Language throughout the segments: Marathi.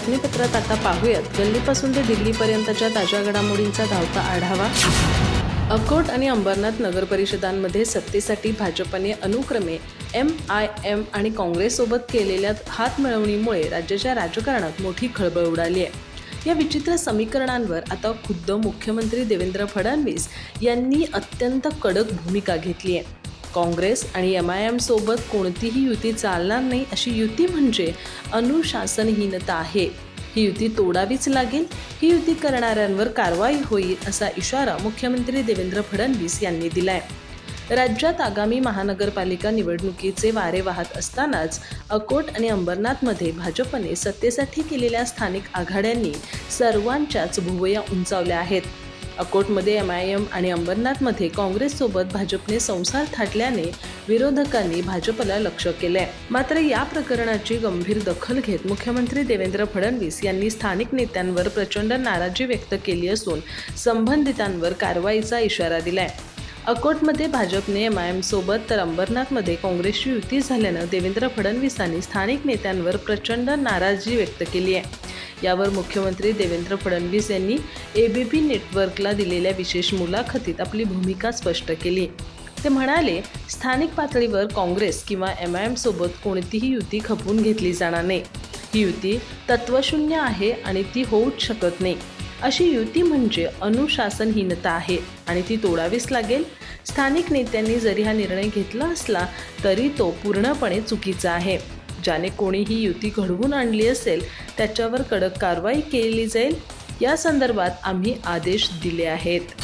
बातमीपत्रात आता पाहूयात गल्लीपासून ते दिल्लीपर्यंतच्या ताज्या घडामोडींचा धावता आढावा। अकोट आणि अंबरनाथ नगर परिषदांमध्ये सत्तेसाठी भाजपने अनुक्रमे MIM आणि काँग्रेससोबत केलेल्या हातमिळवणीमुळे राज्याच्या राजकारणात मोठी खळबळ उडाली आहे। या विचित्र समीकरणांवर आता खुद्द मुख्यमंत्री देवेंद्र फडणवीस यांनी अत्यंत कडक भूमिका घेतली आहे। काँग्रेस आणि MIM सोबत कोणतीही युती चालणार नाही अशी युती म्हणजे अनुशासनहीनता आहे। ही युती तोडावीच लागेल, ही युती करणाऱ्यांवर कारवाई होईल असा इशारा मुख्यमंत्री देवेंद्र फडणवीस यांनी दिलाय। राज्यात आगामी महानगरपालिका निवडणुकीचे वारे वाहत असतानाच अकोट आणि अंबरनाथमध्ये भाजपने सत्तेसाठी केलेल्या स्थानिक आघाड्यांनी सर्वांच्याच भुवया उंचावल्या आहेत। अकोटमध्ये MIM आणि अंबरनाथमध्ये काँग्रेससोबत भाजपने संसार थाटल्याने विरोधकांनी भाजपला लक्ष केलंय। मात्र या प्रकरणाची गंभीर दखल घेत मुख्यमंत्री देवेंद्र फडणवीस यांनी स्थानिक नेत्यांवर प्रचंड नाराजी व्यक्त केली असून संबंधितांवर कारवाईचा इशारा दिलाय। अकोटमध्ये भाजपने MIM सोबत तर अंबरनाथमध्ये काँग्रेसची युती झाल्यानं देवेंद्र फडणवीसांनी स्थानिक नेत्यांवर प्रचंड नाराजी व्यक्त केली आहे। यावर मुख्यमंत्री देवेंद्र फडणवीस यांनी ABP नेटवर्कला दिलेल्या विशेष मुलाखतीत आपली भूमिका स्पष्ट केली। ते म्हणाले, स्थानिक पातळीवर काँग्रेस किंवा MIM सोबत कोणतीही युती खपवून घेतली जाणार नाही। ही युती तत्वशून्य आहे आणि ती होऊच शकत नाही। अशी युती म्हणजे अनुशासनहीनता आहे आणि ती तोडावीच लागेल। स्थानिक नेत्यांनी जरी हा निर्णय घेतला असला तरी तो पूर्णपणे चुकीचा आहे। ज्याने कोणी ही युती घडवून आणली असेल त्याच्यावर कडक कारवाई केली जाईल। या संदर्भात आम्ही आदेश दिले आहेत।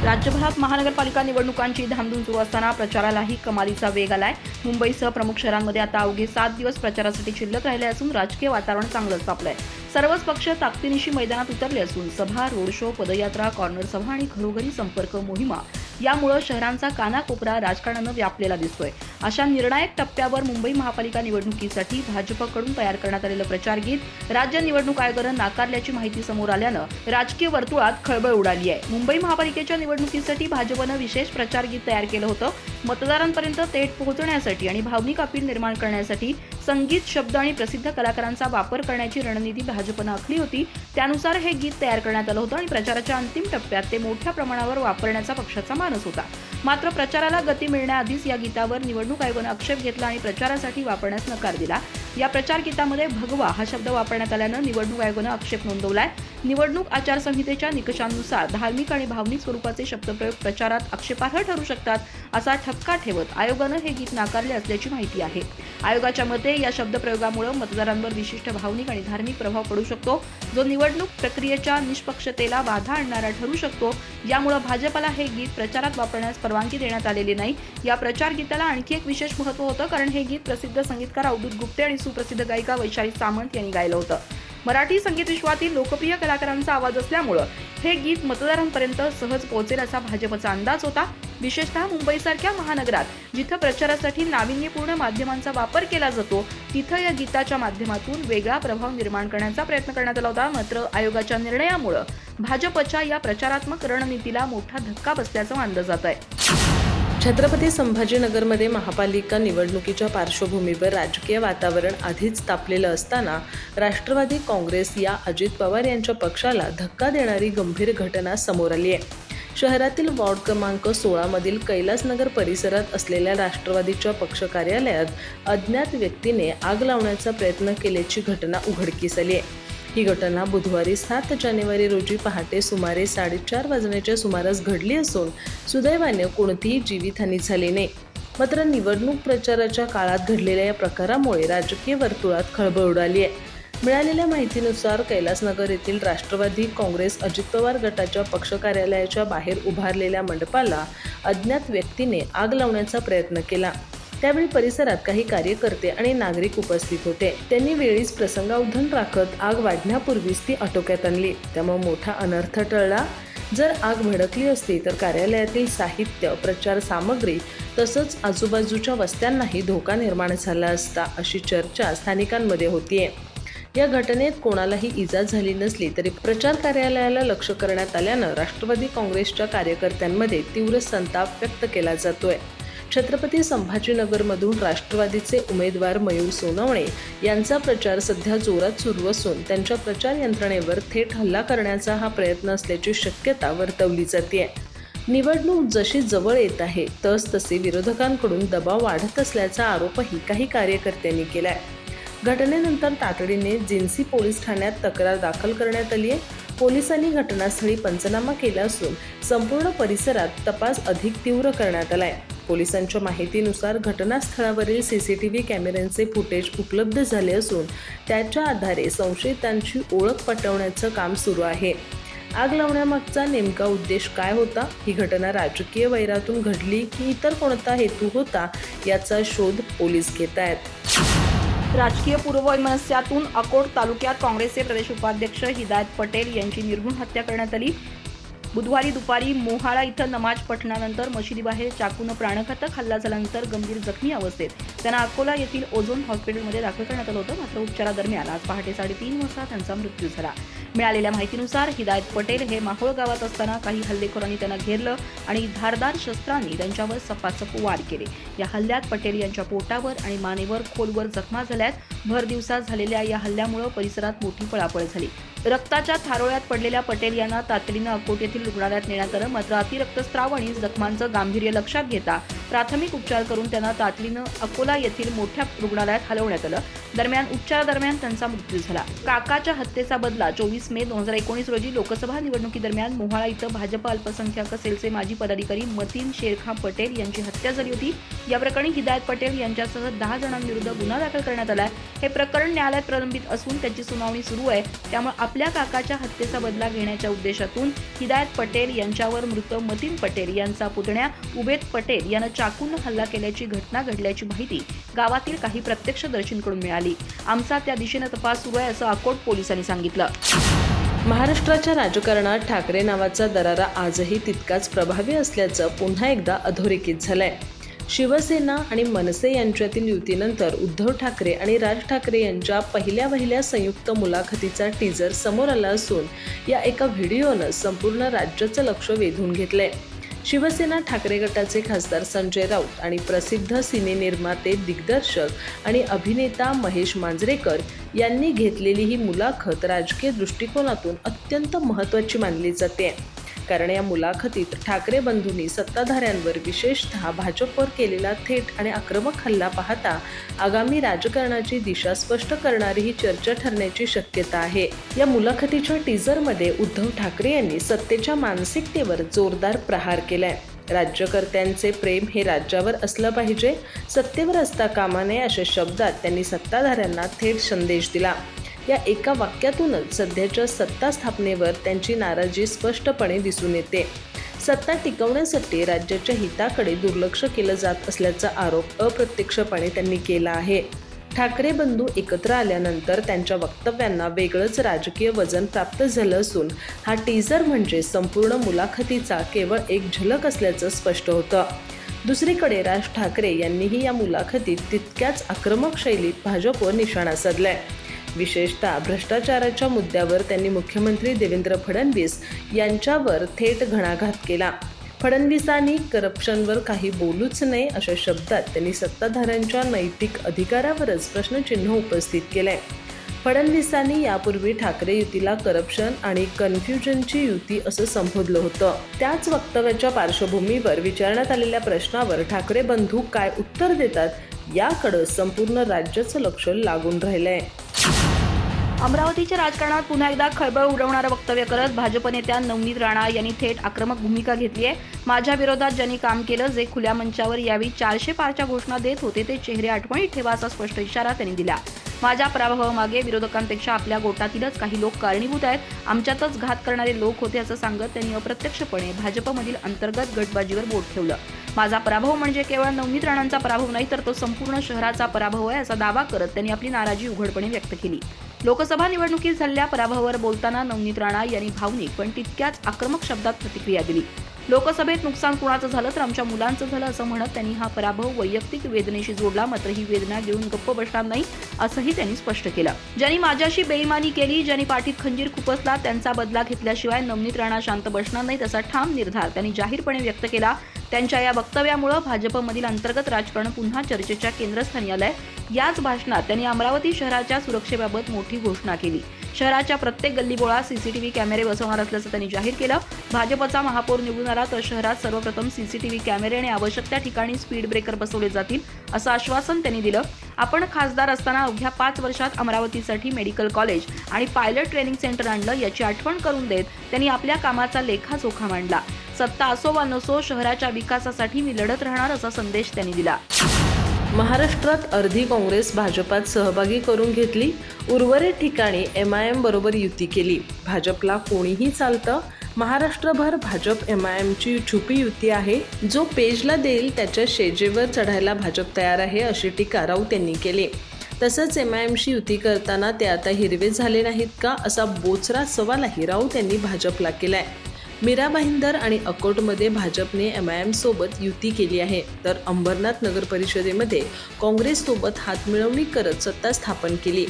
राज्यभरात महानगरपालिका निवडणुकांची धामधूम सुरू असताना प्रचारालाही कमालीचा वेग आलाय। मुंबईसह प्रमुख शहरांमध्ये आता अवघे 7 दिवस प्रचारासाठी शिल्लक राहिले असून राजकीय वातावरण चांगलंच तापलंय। सर्वच पक्ष ताकदीनिशी मैदानात उतरले असून सभा, रोड शो, पदयात्रा, कॉर्नर सभा आणि घरोघरी संपर्क मोहिमा यामुळे शहरांचा कानाकोपरा राजकारणानं व्यापलेला दिसतोय। अशा निर्णायक टप्प्यावर मुंबई महापालिका निवडणुकीसाठी भाजपकडून तयार करण्यात आलेलं प्रचार गीत राज्य निवडणूक आयोगानं नाकारल्याची माहिती समोर आल्यानं राजकीय वर्तुळात खळबळ उडाली आहे। मुंबई महापालिकेच्या निवडणुकीसाठी भाजपनं विशेष प्रचार गीत तयार केलं होतं। मतदारांपर्यंत थेट पोहोचण्यासाठी आणि भावनिक अपील निर्माण करण्यासाठी संगीत, शब्द आणि प्रसिद्ध कलाकारांचा वापर करण्याची रणनीती भाजपनं आखली होती। त्यानुसार हे गीत तयार करण्यात आलं होतं आणि प्रचाराच्या अंतिम टप्प्यात ते मोठ्या प्रमाणावर वापरण्याचा पक्षाचा मानस होता। मात्र प्रचाराला गती मिळण्याआधीच या गीतावर निवडणूक आयोगानं आक्षेप घेतला आणि प्रचारासाठी वापरण्यास नकार दिला। या प्रचार गीतामध्ये भगवा हा शब्द वापरण्यात आल्यानं निवडणूक आयोगानं आक्षेप नोंदवलाय। निवडणूक आचारसंहितेच्या निकषांनुसार धार्मिक आणि भावनिक स्वरूपाचे शब्दप्रयोग प्रचारात आक्षेपार्ह ठरू शकतात असा ठपका ठेवत आयोगानं हे गीत नाकारले असल्याची माहिती आहे। आयोगाच्या मते या शब्दप्रयोगामुळे मतदारांवर विशिष्ट भावनिक आणि धार्मिक प्रभाव पडू शकतो, जो निवडणूक प्रक्रियेच्या निष्पक्षतेला बाधा आणणारा ठरू शकतो। यामुळे भाजपला हे गीत प्रचारात वापरण्यास परवानगी देण्यात आलेली नाही। या प्रचार गीताला आणखी एक विशेष महत्त्व होतं, कारण हे गीत प्रसिद्ध संगीतकार अवधूत गुप्ते आणि सुप्रसिद्ध गायिका वैशाली सामंत यांनी गायलं होतं। मराठी संगीत विश्वातील लोकप्रिय कलाकारांचा आवाज असल्यामुळे हे गीत मतदारांपर्यंत सहज पोहोचेल असा भाजपचा अंदाज होता। विशेषतः मुंबईसारख्या महानगरात जिथं प्रचारासाठी नाविन्यपूर्ण माध्यमांचा वापर केला जातो तिथं या गीताच्या माध्यमातून वेगळा प्रभाव निर्माण करण्याचा प्रयत्न करण्यात आला होता। मात्र आयोगाच्या निर्णयामुळे भाजपच्या या प्रचारात्मक रणनीतीला मोठा धक्का बसल्याचं मानलं जात आहे। छत्रपती संभाजीनगरमध्ये महापालिका निवडणुकीच्या पार्श्वभूमीवर राजकीय वातावरण आधीच तापलेलं असताना राष्ट्रवादी काँग्रेस या अजित पवार यांच्या पक्षाला धक्का देणारी गंभीर घटना समोर आली आहे। शहरातील वॉर्ड क्रमांक 16 मधील कैलासनगर परिसरात असलेल्या राष्ट्रवादीच्या पक्ष कार्यालयात अज्ञात व्यक्तीने आग लावण्याचा प्रयत्न केल्याची घटना उघडकीस आली आहे। ही घटना बुधवारी 7 जानेवारी रोजी पहाटे सुमारे 4:30 वाजण्याच्या सुमारास घडली असून सुदैवाने कोणतीही जीवितहानी झाली नाही। मात्र निवडणूक प्रचाराच्या काळात घडलेल्या या प्रकारामुळे राजकीय वर्तुळात खळबळ उडाली आहे। मिळालेल्या माहितीनुसार कैलासनगर येथील राष्ट्रवादी काँग्रेस अजित पवार गटाच्या पक्ष कार्यालयाच्या बाहेर उभारलेल्या मंडपाला अज्ञात व्यक्तीने आग लावण्याचा प्रयत्न केला। त्यावेळी परिसरात काही कार्यकर्ते आणि नागरिक उपस्थित होते। त्यांनी वेळीच प्रसंगावधान राखत आग वाढण्यापूर्वीच ती आटोक्यात आणली। त्यामुळे मोठा अनर्थ टळला। जर आग भडकली असती तर कार्यालयातील साहित्य, प्रचार सामग्री तसंच आजूबाजूच्या वस्त्यांनाही धोका निर्माण झाला असता अशी चर्चा स्थानिकांमध्ये होतीये। या घटनेत कोणालाही इजा झाली नसली तरी प्रचार कार्यालयाला लक्ष्य करण्यात आल्यानं राष्ट्रवादी काँग्रेसच्या कार्यकर्त्यांमध्ये तीव्र संताप व्यक्त केला जातोय। छत्रपती संभाजीनगरमधून राष्ट्रवादीचे उमेदवार मयूर सोनवणे यांचा प्रचार सध्या जोरात सुरू असून त्यांच्या प्रचार यंत्रणेवर थेट हल्ला करण्याचा हा प्रयत्न असल्याची शक्यता वर्तवली जाते. निवडणूक जशी जवळ येत आहे तसे विरोधकांकडून दबाव वाढत असल्याचा आरोपही काही कार्यकर्त्यांनी केलाय. घटनेनंतर तातडीने जिन्सी पोलीस ठाण्यात तक्रार दाखल करण्यात आली आहे. पोलिसांनी घटनास्थळी पंचनामा केला असून संपूर्ण परिसरात तपास अधिक तीव्र करण्यात आलाय. पोलिसांच्या माहितीनुसार घटनास्थळावरील CCTV कॅमेऱ्यांचे फुटेज उपलब्ध झाले असून त्याच्या आधारे संशयितांची ओळख पटवण्याचं काम सुरू आहे. आग लावण्यामागचा नेमका उद्देश काय होता? ही घटना राजकीय वैरातून घडली की इतर कोणता हेतू होता याचा शोध पोलीस घेत आहेत. राजकीय पूर्ववैमनस्यातून अकोट तालुक्यात काँग्रेसचे प्रदेश उपाध्यक्ष हिदायत पटेल यांची निर्घृण हत्या करण्यात आली. बुधवारी दुपारी मोहाळा इथं नमाज पठणानंतर मशिदीबाहेर चाकून प्राणघातक हल्ला झाल्यानंतर गंभीर जखमी अवस्थेत त्यांना अकोला येथील ओझोन हॉस्पिटलमध्ये दाखल करण्यात आलं होतं. मात्र उपचारादरम्यान आज पहाटे 3:30 वाजता त्यांचा मृत्यू झाला. मिळालेल्या माहितीनुसार हिदायत पटेल हे माहोळ गावात असताना काही हल्लेखोरांनी त्यांना घेरलं आणि धारदार शस्त्रांनी त्यांच्यावर सपासप वार केले. या हल्ल्यात पटेल यांच्या पोटावर आणि मानेवर खोलवर जखमा झाल्यात. भर दिवसात झालेल्या या हल्ल्यामुळे परिसरात मोठी पळापळ झाली. रक्ताच्या थारोळ्यात पडलेल्या पटेल यांना तातडीनं अकोट येथील रुग्णालयात नेण्यात आलं. मात्र अतिरक्तस्राव आणि जखमांचं गांभीर्य लक्षात घेता प्राथमिक उपचार करून त्यांना तातडीनं अकोला येथील मोठ्या रुग्णालयात हलवण्यात आलं. दरम्यान उपचारादरम्यान त्यांचा मृत्यू झाला. काकाच्या हत्येचा बदला 24 मे 2019 रोजी लोकसभा निवडणुकीदरम्यान मोहाळा इथं भाजप अल्पसंख्याक सेलचे माजी पदाधिकारी मतीन शेरखान पटेल यांची हत्या झाली होती. या प्रकरणी हिदायत पटेल यांच्यासह 10 जणांविरुद्ध गुन्हा दाखल करण्यात आलाय. हे प्रकरण न्यायालयात प्रलंबित असून त्याची सुनावणी सुरू आहे. त्यामुळे आपल्या काकाच्या हत्येचा बदला घेण्याच्या उद्देशातून हिदायत पटेल यांच्यावर मृत मतीन पटेल यांचा पुतण्या उबेद पटेल यानं चाकून हल्ला केल्याची घटना घडल्याची माहिती गावातील काही प्रत्यक्षदर्शींकडून मिळाली. आमचा त्या दिशेनं तपास सुरू आहे असं अकोट पोलिसांनी सांगितलं. महाराष्ट्राच्या राजकारणात ठाकरे नावाचा दरारा आजही तितकाच प्रभावी असल्याचं पुन्हा एकदा अधोरेखित झालंय. शिवसेना आणि मनसे यांच्यातील युतीनंतर उद्धव ठाकरे आणि राज ठाकरे यांच्या पहिल्या संयुक्त मुलाखतीचा टीजर समोर आला असून या एका व्हिडिओनं संपूर्ण राज्याचं लक्ष वेधून घेतलंय. शिवसेना ठाकरे गटाचे खासदार संजय राऊत आणि प्रसिद्ध सिनेनिर्माते, दिग्दर्शक आणि अभिनेता महेश मांजरेकर यांनी घेतलेली ही मुलाखत राजकीय दृष्टिकोनातून अत्यंत महत्त्वाची मानली जाते. कारण या मुलाखतीत ठाकरे बंधूंनी सत्ताधाऱ्यांवर विशेषतः भाजपवर केलेला थेट आणि आक्रमक हल्ला पाहता आगामी राजकारणाची दिशा स्पष्ट करणारी ही चर्चा ठरण्याची शक्यता आहे. या मुलाखतीच्या टीजरमध्ये उद्धव ठाकरे यांनी सत्तेच्या मानसिकतेवर जोरदार प्रहार केलाय. राज्यकर्त्यांचे प्रेम हे राज्यावर असलं पाहिजे, सत्तेवर असता कामा नये अशा शब्दात त्यांनी सत्ताधाऱ्यांना थेट संदेश दिला. या एका वाक्यातूनच सध्याच्या सत्ता स्थापनेवर त्यांची नाराजी स्पष्टपणे दिसून येते. सत्ता टिकवण्यासाठी राज्याच्या हिताकडे दुर्लक्ष केलं जात असल्याचा आरोप अप्रत्यक्षपणे त्यांनी केला आहे. ठाकरे बंधू एकत्र आल्यानंतर त्यांच्या वक्तव्यांना वेगळंच राजकीय वजन प्राप्त झालं असून हा टीजर म्हणजे संपूर्ण मुलाखतीचा केवळ एक झलक असल्याचं स्पष्ट होतं. दुसरीकडे राज ठाकरे यांनीही या मुलाखतीत तितक्याच आक्रमक शैलीत भाजपवर निशाणा साधलाय. विशेषतः भ्रष्टाचाराच्या मुद्द्यावर त्यांनी मुख्यमंत्री देवेंद्र फडणवीस यांच्यावर थेट घणाघात केला. फडणवीसांनी करप्शनवर काही बोलूच नये अशा शब्दात त्यांनी सत्ताधाऱ्यांच्या नैतिक अधिकारावरच प्रश्नचिन्ह उपस्थित केलंय. फडणवीसांनी यापूर्वी ठाकरे युतीला करप्शन आणि कन्फ्युजनची युती असं संबोधलं होतं. त्याच वक्तव्याच्या पार्श्वभूमीवर विचारण्यात आलेल्या प्रश्नावर ठाकरे बंधू काय उत्तर देतात याकडे संपूर्ण राज्याचं लक्ष लागून राहिलंय. अमरावतीच्या राजकारणात पुन्हा एकदा खळबळ उडवणारं वक्तव्य करत भाजप नेत्या नवनीत राणा यांनी थेट आक्रमक भूमिका घेतली आहे. माझ्या विरोधात ज्यांनी काम केलं, जे खुल्या मंचावर यावी 400 पारच्या घोषणा देत होते, ते चेहरे आठवणीत ठेवा असा स्पष्ट इशारा त्यांनी दिला. माझ्या पराभवामागे विरोधकांपेक्षा आपल्या गोटातीलच काही लोक कारणीभूत आहेत. आमच्यातच घात करणारे लोक होते असं सांगत त्यांनी अप्रत्यक्षपणे भाजपमधील अंतर्गत गटबाजीवर बोट ठेवलं. माझा पराभव म्हणजे केवळ नवनीत राणांचा पराभव नाही, तर तो संपूर्ण शहराचा पराभव आहे असा दावा करत त्यांनी आपली नाराजी उघडपणे व्यक्त केली. लोकसभा निवडणुकीत झालेल्या पराभवावर बोलताना नवनीत राणा यांनी भावनिक पण तितक्याच आक्रमक शब्दात प्रतिक्रिया दिली. लोकसभेत नुकसान कुणाचं झालं तर आमच्या मुलांचं झालं असं म्हणत त्यांनी हा पराभव वैयक्तिक वेदनेशी जोडला. मात्र ही वेदना घेऊन गप्प बसणार नाही असंही त्यांनी स्पष्ट केलं. ज्यांनी माझ्याशी बेईमानी केली, ज्यांनी पाठीत खंजीर खुपसला, त्यांचा बदला घेतल्याशिवाय नवनीत राणा शांत बसणार नाही, तसा ठाम निर्धार त्यांनी जाहीरपणे व्यक्त केला. त्यांच्या या वक्तव्यामुळे भाजपमधील अंतर्गत राजकारण पुन्हा चर्चेच्या केंद्रस्थानी आलंय. याच भाषणात त्यांनी अमरावती शहराच्या सुरक्षेबाबत मोठी घोषणा केली. शहराच्या प्रत्येक गल्लीबोळात सीसीटीव्ही कॅमेरे बसवणार असल्याचं त्यांनी जाहीर केलं. भाजपचा महापौर निवडून आला तर शहरात सर्वप्रथम सीसीटीव्ही कॅमेरे आणि आवश्यक त्या ठिकाणी स्पीड ब्रेकर बसवले जातील असं आश्वासन त्यांनी दिलं. आपण खासदार असताना अवघ्या 5 वर्षात अमरावतीसाठी मेडिकल कॉलेज आणि पायलट ट्रेनिंग सेंटर आणलं याची आठवण करून देत त्यांनी आपल्या कामाचा लेखाजोखा मांडला. सत्ता असो वा नसो शहराच्या विकासासाठी मी लढत राहणार असा संदेश त्यांनी दिला. महाराष्ट्रात अर्धी काँग्रेस भाजपात सहभागी करून घेतली. उर्वरित ठिकाणी MIM बरोबर युती केली. भाजपला कोणीही चालतं. महाराष्ट्रभर भाजप MIMची छुपी युती आहे. जो पेजला देईल त्याच्या शेजेवर चढायला भाजप तयार आहे अशी टीका राऊत यांनी केली. तसंच MIMशी युती करताना ते आता हिरवे झाले नाहीत का असा बोचरा सवालही राऊत यांनी भाजपला केलाय. मीरा भाईंदर आणि अकोटमध्ये भाजपने MIM सोबत युती केली आहे, तर अंबरनाथ नगर परिषदेमध्ये काँग्रेससोबत हातमिळवणी करत सत्ता स्थापन केली.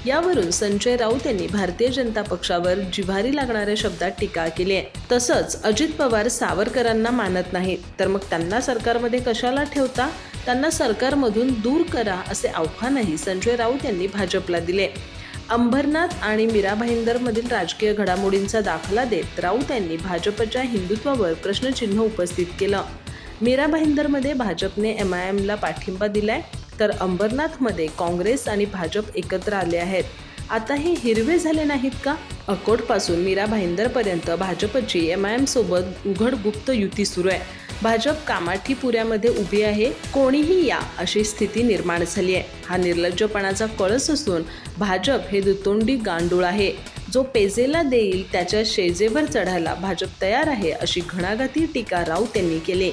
यावरून संजय राऊत यांनी भारतीय जनता पक्षावर जिव्हारी लागणाऱ्या शब्दात टीका केली आहे. तसंच अजित पवार सावरकरांना मानत नाहीत, तर मग त्यांना सरकारमध्ये कशाला ठेवता? त्यांना सरकारमधून दूर करा असे आव्हानही संजय राऊत यांनी भाजपला दिले. अंबरनाथ आणि मीरा भाईंदरमधील राजकीय घडामोडींचा दाखला देत राऊत यांनी भाजपच्या हिंदुत्वावर प्रश्नचिन्ह उपस्थित केलं. मीरा भाईंदरमध्ये भाजपने MIMला पाठिंबा दिलाय, तर अंबरनाथमध्ये काँग्रेस आणि भाजप एकत्र आले आहेत. आता हे हिरवे झाले नाहीत का? अकोटपासून मीरा भाईंदरपर्यंत भाजपची MIM सोबत उघड गुप्त युती सुरू आहे. भाजप कामाठीपुऱ्यामध्ये उभी आहे. कोणीही या अशी स्थिती निर्माण झाली आहे. हा निर्लज्जपणाचा कळस असून भाजप हे दुतोंडी गांडूळ आहे. जो पेजेला देईल त्याच्या शेजेवर चढायला भाजप तयार आहे अशी घणाघाती टीका राऊत यांनी केली.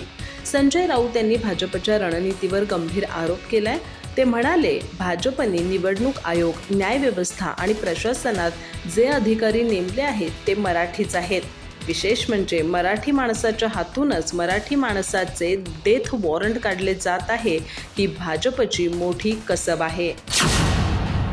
संजय राऊत यांनी भाजपच्या रणनीतीवर गंभीर आरोप केलाय. ते म्हणाले, भाजपने निवडणूक आयोग, न्यायव्यवस्था आणि प्रशासनात जे अधिकारी नेमले आहेत ते मराठीच आहेत. विशेष म्हणजे मराठी माणसाच्या हातूनच मराठी माणसाचे डेथ वॉरंट काढले जात आहे. ही भाजपची मोठी कसब आहे.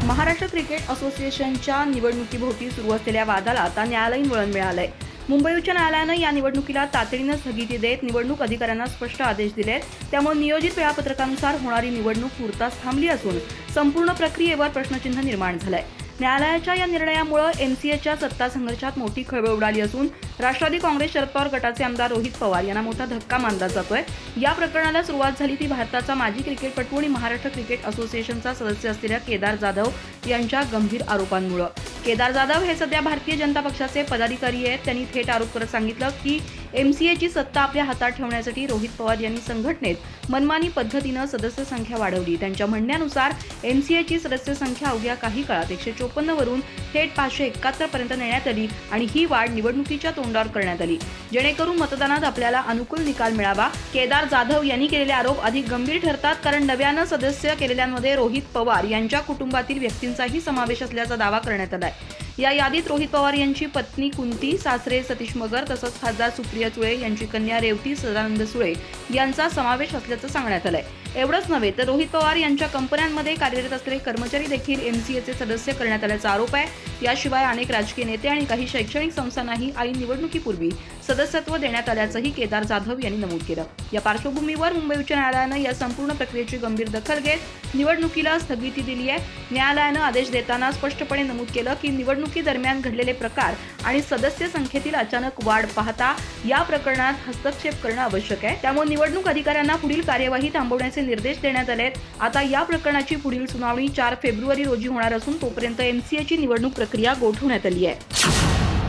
महाराष्ट्र क्रिकेट असोसिएशनच्या निवडणुकीभोवती सुरू असलेल्या वादाला आता न्यायालयीन वळण मिळालंय. मुंबई उच्च न्यायालयानं या निवडणुकीला तातडीनं स्थगिती देत निवडणूक अधिकाऱ्यांना स्पष्ट आदेश दिलेत. त्यामुळे नियोजित वेळापत्रकानुसार होणारी निवडणूक तूर्तास थांबली असून संपूर्ण प्रक्रियेवर प्रश्नचिन्ह निर्माण झालंय. न्यायालयाच्या या निर्णयामुळे MCAच्या सत्ता संघर्षात मोठी खळबळ उडाली असून राष्ट्रवादी काँग्रेस शरद पवार गटाचे आमदार रोहित पवार यांना मोठा धक्का मानला जातोय. या प्रकरणाला सुरुवात झाली ती भारताचा माजी क्रिकेटपटू आणि महाराष्ट्र क्रिकेट असोसिएशनचा सदस्य असलेल्या केदार जाधव यांच्या गंभीर आरोपांमुळे. केदार जाधव हे सध्या भारतीय जनता पक्षाचे पदाधिकारी आहेत. त्यांनी थेट आरोप करत सांगितलं की MCAची सत्ता आपल्या हातात ठेवण्यासाठी रोहित पवार यांनी संघटनेत मनमानी पद्धतीनं सदस्य संख्या वाढवली. त्यांच्या म्हणण्यानुसार MCAची सदस्य संख्या अवघ्या काही काळात 154 वरून थेट 571 पर्यंत नेण्यात आली आणि ही वाढ निवडणुकीच्या तोंडावर करण्यात आली, जेणेकरून मतदानात आपल्याला अनुकूल निकाल मिळावा. केदार जाधव यांनी केलेले आरोप अधिक गंभीर ठरतात, कारण नव्यानं सदस्य केलेल्यांमध्ये रोहित पवार यांच्या कुटुंबातील व्यक्तींचाही समावेश असल्याचा दावा करण्यात आलाय. या यादीत रोहित पवार यांची पत्नी कुंती, सासरे सतीश मगर तसंच खासदार सुप्रिया सुळे यांची कन्या रेवती सदानंद सुळे यांचा समावेश असल्याचं सांगण्यात आलंय. एवढंच नव्हे तर रोहित पवार यांच्या कंपन्यांमध्ये कार्यरत असलेले कर्मचारी देखील MCAचे सदस्य करण्यात आल्याचा आरोप आहे. याशिवाय अनेक राजकीय नेते आणि काही शैक्षणिक संस्थांनाही ऐन निवडणुकीपूर्वी सदस्यत्व देण्यात आल्याचंही केदार जाधव यांनी नमूद केलं. या पार्श्वभूमीवर मुंबई उच्च न्यायालयानं या संपूर्ण प्रक्रियेची गंभीर दखल घेत निवडणुकीला स्थगिती दिली आहे. न्यायालयानं आदेश देताना स्पष्टपणे नमूद केलं की निवडणुकीदरम्यान घडलेले प्रकार आणि सदस्य संख्येतील अचानक वाढ पाहता या प्रकरणात हस्तक्षेप करणं आवश्यक आहे. त्यामुळे निवडणूक अधिकाऱ्यांना पुढील कार्यवाही थांबवण्याचे निर्देश देण्यात आले आहेत. आता या प्रकरणाची पुढील सुनावणी 4 फेब्रुवारी रोजी होणार असून तोपर्यंत MCAची निवडणूक प्रक्रिया गोठवण्यात आली आहे.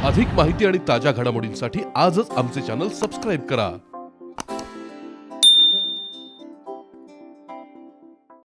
अधिक माहिती आणि ताज्या घडामोडींसाठी आजच आमचे चॅनल सबस्क्राईब करा.